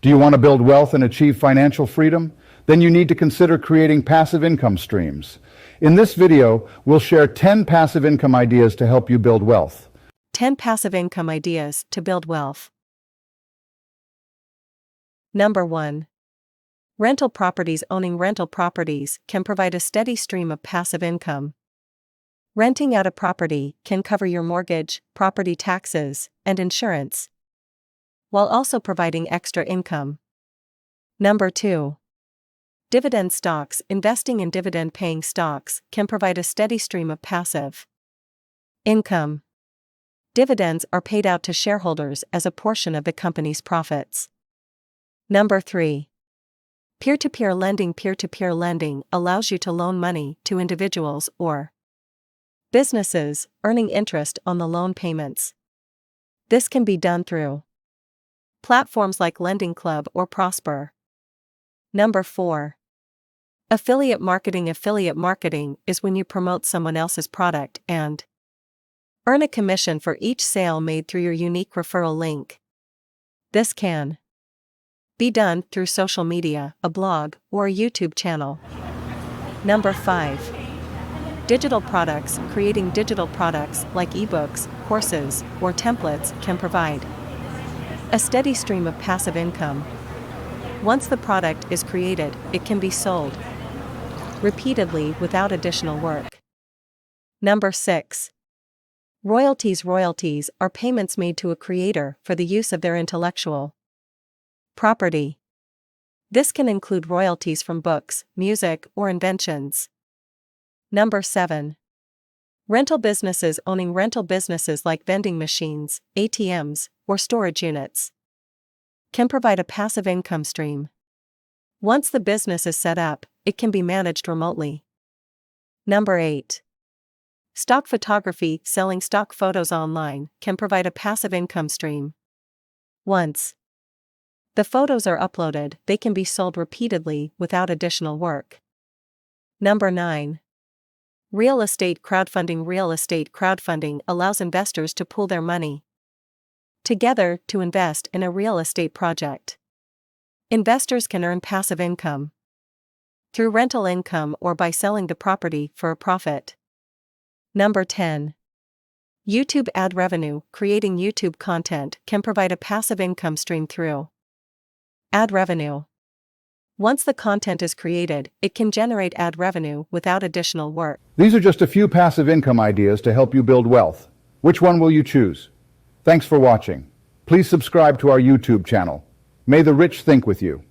Do you want to build wealth and achieve financial freedom? Then you need to consider creating passive income streams. In this video, we'll share 10 passive income ideas to help you build wealth. 10 passive income ideas to build wealth. Number 1. Rental properties. Owning rental properties can provide a steady stream of passive income. Renting out a property can cover your mortgage, property taxes, and insurance, while also providing extra income. Number 2. Dividend stocks. Investing in dividend-paying stocks can provide a steady stream of passive income. Dividends are paid out to shareholders as a portion of the company's profits. Number 3. Peer-to-peer lending. Peer-to-peer lending allows you to loan money to individuals or businesses, earning interest on the loan payments. This can be done through platforms like Lending Club or Prosper. Number 4. Affiliate marketing. Affiliate marketing is when you promote someone else's product and earn a commission for each sale made through your unique referral link. This can be done through social media, a blog, or a YouTube channel. Number 5. Digital products. Creating digital products like ebooks, courses, or templates can provide a steady stream of passive income. Once the product is created, it can be sold repeatedly without additional work. Number 6. Royalties. Royalties are payments made to a creator for the use of their intellectual property. This can include royalties from books, music, or inventions. Number 7. Rental businesses. Owning rental businesses like vending machines, ATMs, or storage units can provide a passive income stream. Once the business is set up, it can be managed remotely. Number 8. Stock photography. Selling stock photos online can provide a passive income stream. Once the photos are uploaded, they can be sold repeatedly without additional work. Number 9. Real estate crowdfunding. Real estate crowdfunding allows investors to pool their money together to invest in a real estate project. Investors can earn passive income through rental income or by selling the property for a profit. Number 10. YouTube ad revenue. Creating YouTube content can provide a passive income stream through ad revenue. Once the content is created, it can generate ad revenue without additional work. These are just a few passive income ideas to help you build wealth. Which one will you choose? Thanks for watching. Please subscribe to our YouTube channel. May the rich think with you.